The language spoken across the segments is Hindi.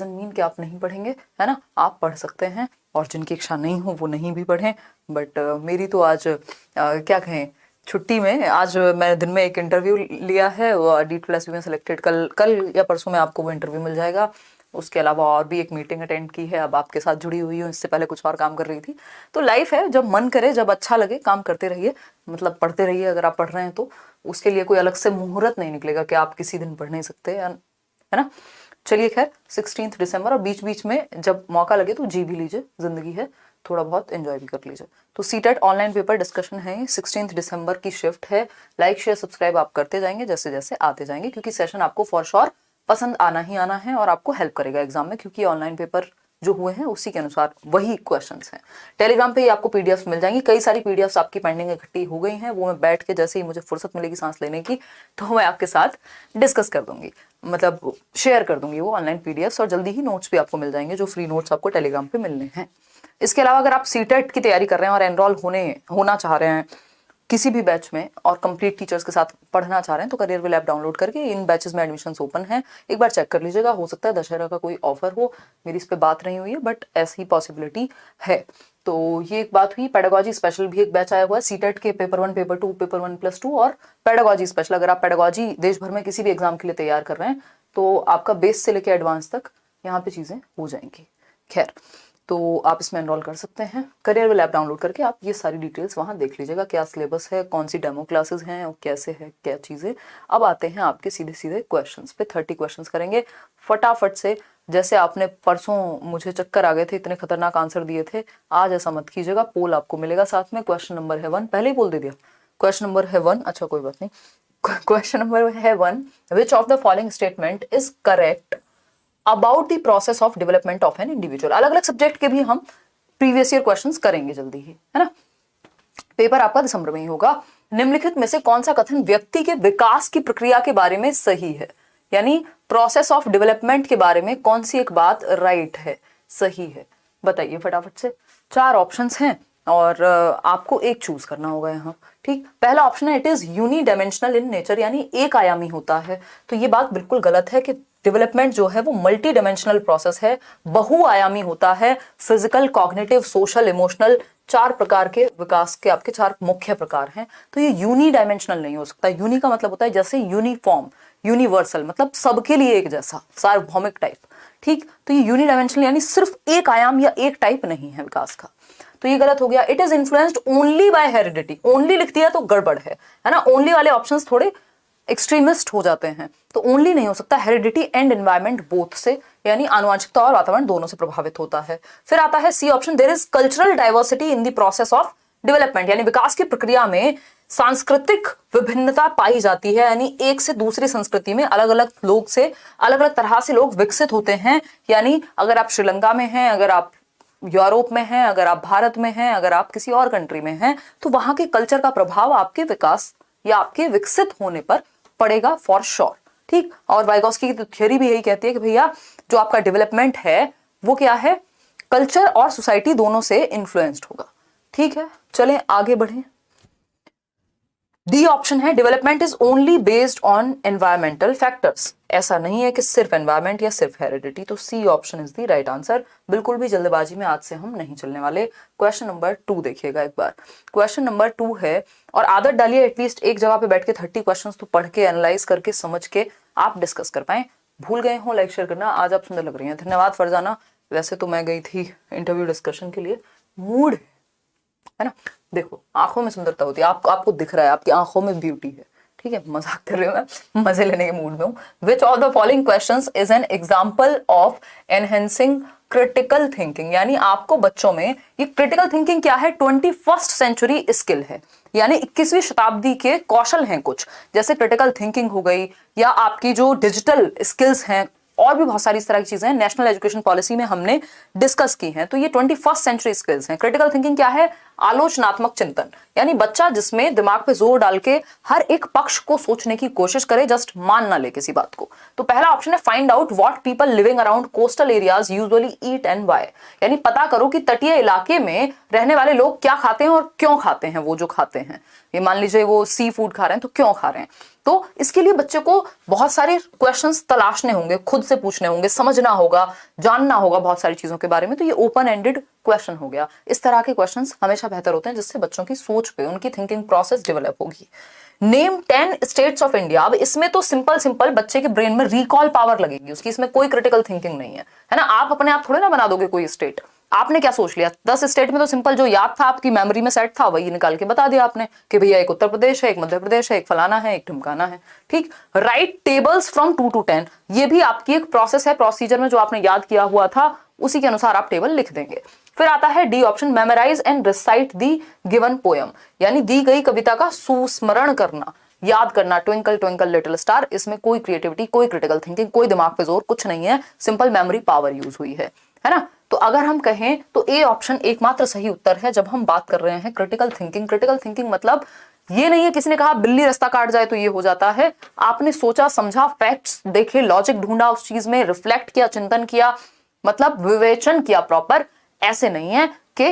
मीन कि आप नहीं पढ़ेंगे, है ना, आप पढ़ सकते हैं और जिनकी इच्छा नहीं हो वो नहीं भी पढ़ें। बट मेरी तो आज क्या कहें, छुट्टी में आज मैंने दिन में एक इंटरव्यू लिया है, D2SB में सिलेक्टेड, कल या परसों में आपको वो इंटरव्यू मिल जाएगा। उसके अलावा और भी एक मीटिंग अटेंड की है, अब आपके साथ जुड़ी हुई हूँ, इससे पहले कुछ और काम कर रही थी। तो लाइफ है, जब मन करे, जब अच्छा लगे काम करते रहिए, मतलब पढ़ते रहिए। अगर आप पढ़ रहे हैं तो उसके लिए कोई अलग से मुहूर्त नहीं निकलेगा कि आप किसी दिन पढ़ नहीं सकते, है ना। चलिए खैर, 16 दिसंबर, और बीच बीच में जब मौका लगे तो जी भी लीजिए, जिंदगी है, थोड़ा बहुत एंजॉय भी कर लीजिए। तो सीटेट ऑनलाइन पेपर डिस्कशन है, 16 दिसंबर की शिफ्ट है। लाइक शेयर सब्सक्राइब आप करते जाएंगे जैसे जैसे आते जाएंगे, क्योंकि सेशन आपको फॉर श्योर पसंद आना ही आना है और आपको हेल्प करेगा एग्जाम में, क्योंकि ऑनलाइन पेपर जो हुए हैं उसी के अनुसार वही क्वेश्चंस हैं। टेलीग्राम पे ही आपको पीडीएफ मिल जाएंगी, कई सारी पीडीएफ्स आपकी पेंडिंग इकट्ठी हो गई हैं, वो मैं बैठ के जैसे ही मुझे फुर्सत मिलेगी सांस लेने की तो मैं आपके साथ डिस्कस कर दूंगी, मतलब शेयर कर दूंगी वो ऑनलाइन पीडीएफ्स, और जल्दी ही नोट्स भी आपको मिल जाएंगे, जो फ्री नोट्स आपको टेलीग्राम पे मिलने हैं। इसके अलावा अगर आप सीटेट की तैयारी कर रहे हैं और एनरोल होना चाह रहे हैं किसी भी बैच में और कंप्लीट टीचर्स के साथ पढ़ना चाह रहे हैं, तो करियर विल ऐप डाउनलोड करके इन बैचेस में एडमिशंस ओपन है, एक बार चेक कर लीजिएगा। हो सकता है दशहरा का कोई ऑफर हो, मेरी इस पे बात नहीं हुई है, बट ऐसी पॉसिबिलिटी है। तो ये एक बात हुई। पेडागोजी स्पेशल भी एक बैच आया हुआ है, सीटेट के पेपर 1, पेपर 2, पेपर 1+2 और पेडागोजी स्पेशल। अगर आप पेडागोजी देश भर में किसी भी एग्जाम के लिए तैयार कर रहे हैं तो आपका बेस से लेकर एडवांस तक यहाँ पे चीजें हो जाएंगी। खैर, तो आप इसमें एनरोल कर सकते हैं। करियर विल ऐप डाउनलोड करके आप ये सारी डिटेल्स वहाँ देख लीजिएगा, क्या सिलेबस है, कौन सी डेमो क्लासेस हैं और कैसे है क्या चीज़ें। अब आते हैं आपके सीधे सीधे क्वेश्चंस पे। 30 क्वेश्चंस करेंगे फटाफट से। जैसे आपने परसों मुझे चक्कर आ गए थे, इतने खतरनाक आंसर दिए थे, आज ऐसा मत कीजिएगा। पोल आपको मिलेगा साथ में। क्वेश्चन नंबर है 1, पहले ही बोल दे दिया, क्वेश्चन नंबर है 1, अच्छा कोई बात नहीं। क्वेश्चन नंबर है 1, which of the following statement is correct about the process of development of an individual. अलग अलग सब्जेक्ट के भी हम प्रीवियस ईयर क्वेश्चंस करेंगे जल्दी ही, है ना। पेपर आपका दिसंबर में ही होगा। निम्नलिखित में से कौन सा कथन व्यक्ति के विकास की प्रक्रिया के बारे में सही है, यानी प्रोसेस ऑफ डेवलपमेंट के बारे में कौन सी एक बात राइट है, सही है, बताइए फटाफट से। 4 ऑप्शंस हैं और आपको एक चूज करना होगा यहाँ, ठीक। पहला ऑप्शन है इट इज यूनिडायमेंशनल इन नेचर, यानी एक आयामी होता है। तो ये बात बिल्कुल गलत है कि डेवलपमेंट जो है वो मल्टी डायमेंशनल प्रोसेस है, बहुआयामी होता है। फिजिकल, कॉग्निटिव, सोशल, इमोशनल, 4 प्रकार के विकास के आपके 4 मुख्य प्रकार हैं। तो ये यूनिडायमेंशनल नहीं हो सकता। यूनि का मतलब होता है जैसे यूनिफॉर्म, यूनिवर्सल, मतलब सबके लिए एक जैसा, सार्वभौमिक टाइप, ठीक। तो ये यूनिडायमेंशनल यानी सिर्फ एक आयाम या एक टाइप नहीं है विकास का, तो ये गलत हो गया। It is influenced only by heredity, only लिख दिया तो गड़बड़ है ना। ओनली वाले ऑप्शंस थोड़े एक्सट्रीमिस्ट हो जाते हैं, तो ओनली नहीं हो सकता, हेरिडिटी एंड एनवायरमेंट बोथ से, यानी आनुवंशिकता और वातावरण दोनों से प्रभावित होता है। फिर आता है C option, there is cultural diversity in the process of development, यानी विकास की प्रक्रिया में सांस्कृतिक विभिन्नता पाई जाती है, यानी एक से दूसरी संस्कृति में अलग अलग लोग से, अलग अलग तरह से लोग विकसित होते हैं। यानी अगर आप श्रीलंका में हैं, अगर आप यूरोप में हैं, अगर आप भारत में हैं, अगर आप किसी और कंट्री में हैं, तो वहां के कल्चर का प्रभाव आपके विकास या आपके विकसित होने पर पड़ेगा फॉर श्योर, ठीक। और वाइगोस्की की तो थ्योरी भी यही कहती है कि भैया जो आपका डेवलपमेंट है वो क्या है, कल्चर और सोसाइटी दोनों से इन्फ्लुएंस्ड होगा, ठीक है। चलें आगे बढ़ें। डी ऑप्शन है development is only based on environmental factors, ऐसा नहीं है कि सिर्फ एनवायरमेंट या सिर्फ हेरिडिटी। तो C option is the right answer. बिल्कुल भी जल्दबाजी में आज से हम नहीं चलने वाले। क्वेश्चन नंबर 2 देखिएगा एक बार। क्वेश्चन नंबर 2 है, और आदत डालिए एटलीस्ट एक जगह पे बैठ के 30 क्वेश्चंस तो पढ़ के, एनालाइज करके, समझ के आप डिस्कस कर पाए। भूल गए हो लाइक शेयर करना। आज आप सुंदर लग रही हैं, धन्यवाद फरजाना। वैसे तो मैं गई थी इंटरव्यू डिस्कशन के लिए, मूड है ना। देखो आंखों में सुंदरता होती है, आपको दिख रहा है, आपकी आंखों में ब्यूटी है, ठीक है। मजाक कर रही हूँ मैं, मजे लेने के मूड में हूँ। Which of the following questions is an example of enhancing critical thinking, यानी आपको बच्चों में ये क्रिटिकल थिंकिंग क्या है, 21st सेंचुरी स्किल है, यानी 21वीं शताब्दी के कौशल हैं कुछ, जैसे क्रिटिकल थिंकिंग हो गई, या आपकी जो डिजिटल स्किल्स हैं, और भी बहुत सारी इस तरह की चीजें नेशनल एजुकेशन पॉलिसी में हमने डिस्कस की हैं। तो ये 21st सेंचुरी स्किल्स हैं। क्रिटिकल थिंकिंग क्या है, आलोचनात्मक चिंतन, यानी बच्चा जिसमें दिमाग पे जोर डाल के हर एक पक्ष को सोचने की कोशिश करे, जस्ट मान ना ले किसी बात को। तो पहला ऑप्शन है find out what people living around coastal areas usually eat and why, यानी पता करो कि तटीय इलाके में रहने वाले लोग क्या खाते हैं और क्यों खाते हैं वो जो खाते हैं। ये मान लीजिए वो सी फूड खा रहे हैं तो क्यों खा रहे हैं। तो इसके लिए बच्चे को बहुत सारे क्वेश्चंस तलाशने होंगे, खुद से पूछने होंगे, समझना होगा, जानना होगा बहुत सारी चीजों के बारे में। तो ये ओपन एंडेड क्वेश्चन हो गया। इस तरह के क्वेश्चंस हमेशा बेहतर होते हैं जिससे बच्चों की सोच पे, उनकी थिंकिंग प्रोसेस डेवलप होगी। Name 10 states of India. अब इसमें तो सिंपल बच्चे के ब्रेन में रिकॉल पावर लगेगी उसकी, इसमें कोई क्रिटिकल थिंकिंग नहीं है ना। आप अपने आप थोड़े ना बना दोगे कोई स्टेट। आपने क्या सोच लिया, 10 स्टेट में तो सिंपल जो याद था आपकी मेमोरी में सेट था वही निकाल के बता दिया आपने कि भैया एक उत्तर प्रदेश है, एक मध्य प्रदेश है, एक फलाना है, एक ढिमकाना है। ठीक। राइट टेबल्स फ्रॉम 2 to 10, ये भी आपकी एक प्रोसेस है, प्रोसीजर में जो आपने याद किया हुआ था उसी के अनुसार आप टेबल लिख देंगे। फिर आता है D option, memorise and recite the given poem, यानी दी गई कविता का सुस्मरण करना, याद करना। ट्विंकल ट्विंकल लिटिल स्टार, इसमें कोई क्रिएटिविटी, कोई क्रिटिकल थिंकिंग, कोई दिमाग पे जोर कुछ नहीं है, सिंपल मेमोरी पावर यूज हुई है ना। तो अगर हम कहें तो ए ऑप्शन एकमात्र सही उत्तर है जब हम बात कर रहे हैं क्रिटिकल थिंकिंग। क्रिटिकल थिंकिंग मतलब ये नहीं है किसी ने कहा बिल्ली रास्ता काट जाए तो ये हो जाता है। आपने सोचा समझा, फैक्ट्स देखे, लॉजिक ढूंढा उस चीज में, रिफ्लेक्ट किया, चिंतन किया, मतलब विवेचन किया प्रॉपर। ऐसे नहीं है कि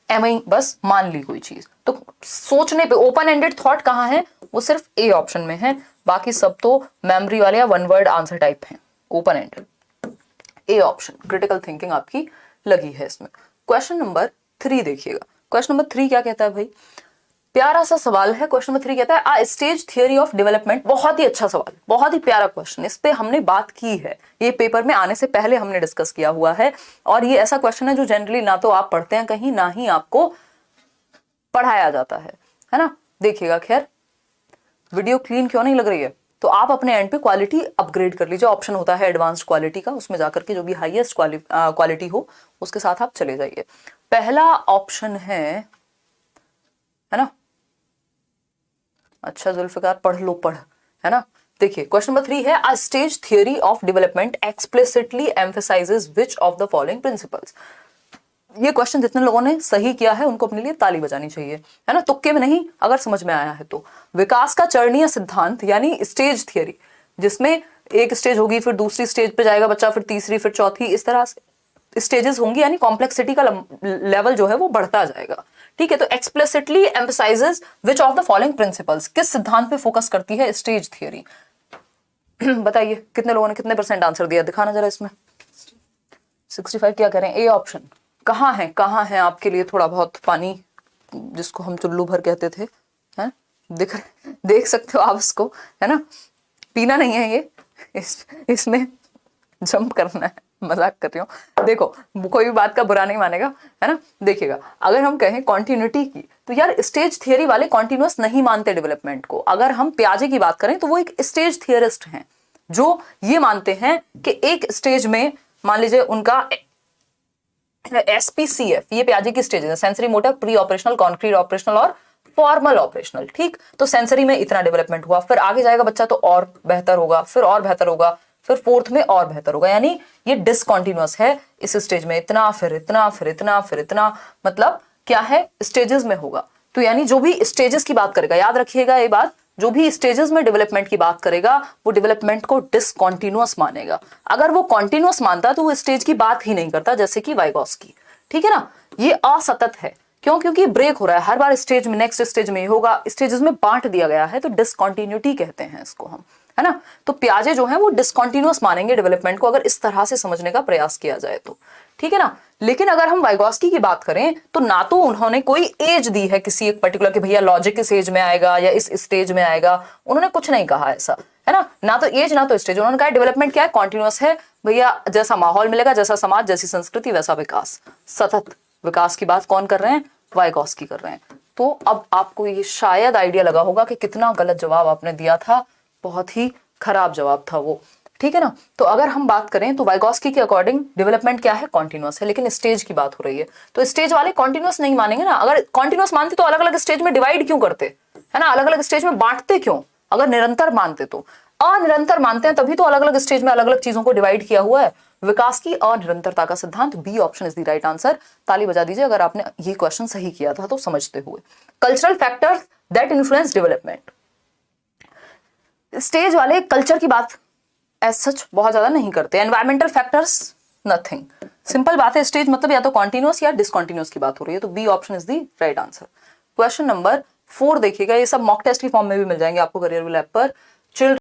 एवं बस मान ली कोई चीज। तो सोचने पे ओपन एंडेड थॉट कहाँ है, वो सिर्फ ए ऑप्शन में है, बाकी सब तो मेमोरी वाले या वन वर्ड आंसर टाइप हैं। Open ended A option, critical thinking आपकी लगी है इसमें। क्वेश्चन नंबर 3 देखिएगा। क्वेश्चन नंबर 3 क्या कहता है भाई, प्यारा सा सवाल है। क्वेश्चन नंबर 3 कहता है आ स्टेज थियोरी ऑफ डेवलपमेंट। बहुत ही अच्छा सवाल, बहुत ही प्यारा क्वेश्चन, इस पे हमने बात की है, ये पेपर में आने से पहले हमने डिस्कस किया हुआ है। और ये ऐसा क्वेश्चन है जो जनरली ना तो आप पढ़ते हैं कहीं, ना ही आपको पढ़ाया जाता है ना। देखिएगा, खैर वीडियो क्लीन क्यों नहीं लग रही है तो आप अपने एंड पे क्वालिटी अपग्रेड कर लीजिए। ऑप्शन होता है एडवांस्ड क्वालिटी का, उसमें जाकर के जो भी हाईएस्ट क्वालिटी हो उसके साथ आप चले जाइए। पहला ऑप्शन है ना। अच्छा जुल्फिकार पढ़ लो, पढ़, है ना। देखिए क्वेश्चन नंबर 3 है, अ stage theory of development explicitly emphasises which of the following principles. ये क्वेश्चन जितने लोगों ने सही किया है उनको अपने लिए ताली बजानी चाहिए, है ना, तुक्के में नहीं, अगर समझ में आया है तो। विकास का चरणीय सिद्धांत यानी स्टेज थियरी, जिसमें एक स्टेज होगी, फिर दूसरी स्टेज पे जाएगा बच्चा, फिर तीसरी, फिर चौथी, इस तरह से स्टेजेस होंगी, यानी कॉम्प्लेक्सिटी का लेवल जो है वो बढ़ता जाएगा। ठीक है। तो explicitly emphasises which of the following principles, किस सिद्धांत पे फोकस करती है स्टेज थियरी। बताइए कितने लोगों ने कितने % आंसर दिया, दिखाना जरा इसमें। 65 क्या करें, ए ऑप्शन। कहाँ है आपके लिए थोड़ा बहुत पानी, जिसको हम चुल्लू भर कहते थे, हैं, देख सकते हो आप इसको, है ना। पीना नहीं है ये, इसमें जंप करना है, मजाक कर रही हूँ। देखो कोई भी बात का बुरा नहीं मानेगा, है ना। देखिएगा, अगर हम कहें कॉन्टिन्यूटी की, तो यार स्टेज थियरी वाले कॉन्टिन्यूअस नहीं मानते डेवलपमेंट को। अगर हम पियाजे की बात करें तो वो एक स्टेज थियरिस्ट हैं जो ये मानते हैं कि एक स्टेज में, मान लीजिए उनका SPCF, ये पियाजे की स्टेज है, sensory motor, pre operational, concrete operational और फॉर्मल ऑपरेशनल। ठीक। तो सेंसरी में इतना डेवलपमेंट हुआ, फिर आगे जाएगा बच्चा तो और बेहतर होगा, फिर और बेहतर होगा, फिर फोर्थ में और बेहतर होगा, यानी ये डिसकॉन्टिन्यूअस है। इस स्टेज में इतना, फिर इतना, फिर इतना, फिर इतना, मतलब क्या है, स्टेजेस में होगा। तो यानी जो भी स्टेजेस की बात करेगा, याद रखिएगा ये बात, जो भी स्टेजेस में डेवलपमेंट की बात करेगा वो डेवलपमेंट को डिसकॉन्टिन्यूअस मानेगा। अगर वो कॉन्टिन्यूअस मानता तो वो स्टेज की बात ही नहीं करता, जैसे कि वाइगॉस्की। ठीक है ना। ये असतत है, क्यों, क्योंकि ब्रेक हो रहा है हर बार स्टेज में, नेक्स्ट स्टेज में होगा, स्टेजेस में बांट दिया गया है, तो डिसकॉन्टिन्यूटी कहते हैं इसको हम, है ना। तो पियाजे जो है वो डिसकॉन्टिन्यूअस मानेंगे डेवलपमेंट को, अगर इस तरह से समझने का प्रयास किया जाए तो। ठीक है ना। लेकिन अगर हम वाइगॉस्की की बात करें तो ना तो उन्होंने कोई एज दी है किसी एक पर्टिकुलर कि भैया लॉजिक इस एज में आएगा या इस स्टेज में आएगा, उन्होंने कुछ नहीं कहा ऐसा, है ना। ना तो एज ना तो स्टेज, उन्होंने कहा डेवलपमेंट क्या है, कॉन्टिन्यूअस है भैया, जैसा माहौल मिलेगा, जैसा समाज, जैसी संस्कृति, वैसा विकास। सतत विकास की बात कौन कर रहे हैं, वाइगॉस्की कर रहे हैं। तो अब आपको ये शायद आइडिया लगा होगा कि कितना गलत जवाब आपने दिया था, बहुत ही खराब जवाब था वो। ठीक है ना। तो अगर हम बात करें तो वाइगॉस्की के अकॉर्डिंग डेवलपमेंट क्या है, कॉन्टिन्यूअस है, लेकिन स्टेज की बात हो रही है तो स्टेज वाले कॉन्टिन्यूअस नहीं मानेंगे ना। अगर कॉन्टिन्यूअस मानते तो अलग अलग स्टेज में डिवाइड क्यों करते, है ना, अलग अलग स्टेज में बांटते क्यों। अगर निरंतर मानते तो, अनिरंतर मानते हैं तभी तो अलग अलग स्टेज में अलग अलग चीजों को डिवाइड किया हुआ है। विकास की अनिरंतरता का सिद्धांत, B option is the right answer. ताली बजा दीजिए अगर आपने ये क्वेश्चन सही किया था तो समझते हुए। Cultural factors that influence development, stage वाले कल्चर की बात एज सच बहुत ज्यादा नहीं करते। एनवायरमेंटल फैक्टर्स नथिंग, सिंपल बात है, स्टेज मतलब या तो कॉन्टिन्यूअस या डिसकॉन्टिन्यूअस की बात हो रही है, तो B option is the right answer. Question number 4 देखिएगा, ये सब मॉक टेस्ट की फॉर्म में भी मिल जाएंगे आपको करियर विल ऐप पर। चिल्ड्रन